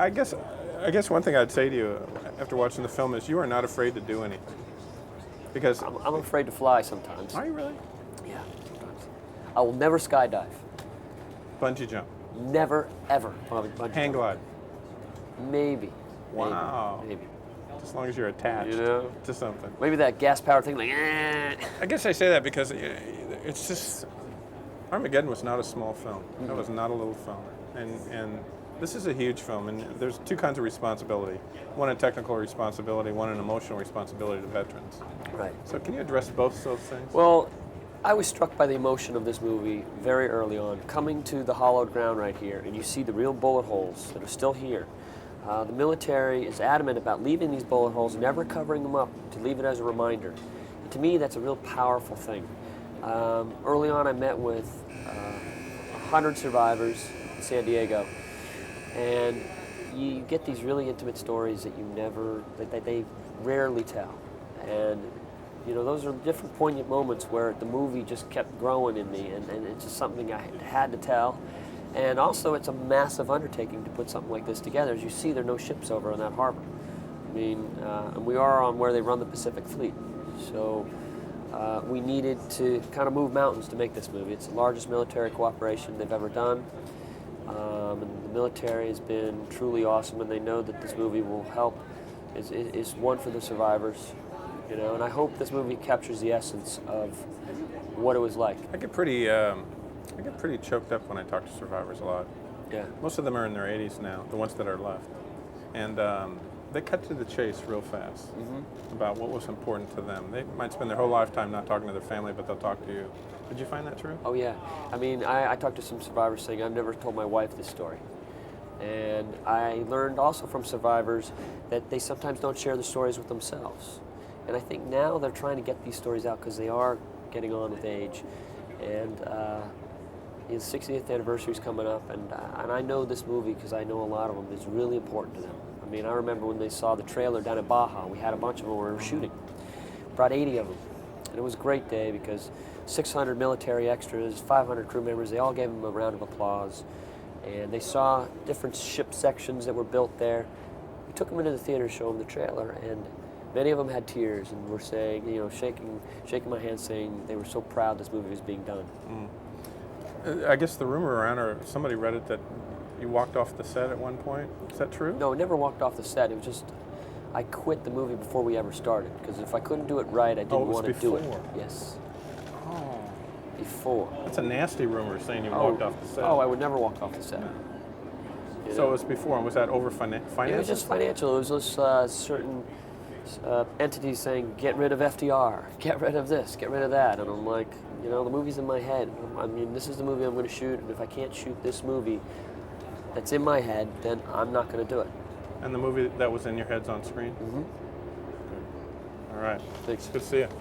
I guess one thing I'd say to you after watching the film is you are not afraid to do anything. Because I'm afraid to fly sometimes. are you really? Yeah, sometimes. I will never skydive. Bungee jump, Never, ever. hang glide. Maybe. Wow. Maybe. As long as you're attached You know? to something. Maybe that gas-powered thing, like, eh. I guess I say that because it's just Armageddon was not a small film. It was not a little film, and this is a huge film. And there's two kinds of responsibility: one a technical responsibility, one an emotional responsibility to veterans. Right. So can you address both those things? Well, I was struck by the emotion of this movie very early on. Coming to the hollowed ground right here, and you see the real bullet holes that are still here. The military is adamant about leaving these bullet holes, never covering them up, to leave it as a reminder. And to me, that's a real powerful thing. Early on, I met with 100 survivors in San Diego, and you get these really intimate stories that they rarely tell. And you know, those are different poignant moments where the movie just kept growing in me, and it's just something I had to tell. And also, it's a massive undertaking to put something like this together. As you see, there are no ships over on that harbor. I mean, and we are on where they run the Pacific Fleet. So we needed to kind of move mountains to make this movie. It's the largest military cooperation they've ever done. And the military has been truly awesome, and they know that this movie will help. It's one for the survivors, you know. And I hope this movie captures the essence of what it was like. I get pretty choked up when I talk to survivors a lot. Yeah. Most of them are in their 80s now, the ones that are left. And they cut to the chase real fast about what was important to them. They might spend their whole lifetime not talking to their family, but they'll talk to you. Did you find that true? Oh, yeah. I mean, I talked to some survivors saying, I've never told my wife this story. And I learned also from survivors that they sometimes don't share the stories with themselves. And I think now they're trying to get these stories out because they are getting on with age. And his 60th anniversary is coming up, and I know this movie because I know a lot of them is really important to them. I mean, I remember when they saw the trailer down at Baja. We had a bunch of them where we were shooting. Brought 80 of them, and it was a great day because 600 military extras, 500 crew members, they all gave them a round of applause, and they saw different ship sections that were built there. We took them into the theater to show them the trailer, and many of them had tears and were saying, you know, shaking my hand, saying they were so proud this movie was being done. I guess the rumor around, or somebody read it, that you walked off the set at one point. Is that true? No, I never walked off the set. It was just, I quit the movie before we ever started, because if I couldn't do it right, I didn't want to do it. Yes. Oh. Before. That's a nasty rumor saying you walked off the set. Oh, I would never walk off the set. Yeah. So it was before, and was that over finance? It was just financial. It was just certain entities saying, get rid of FDR, get rid of this, get rid of that. And I'm like, you know, the movie's in my head. I mean, this is the movie I'm going to shoot, and if I can't shoot this movie that's in my head, then I'm not going to do it. And the movie that was in your head's on screen? Mm-hmm. Good. All right. Thanks. Good to see you.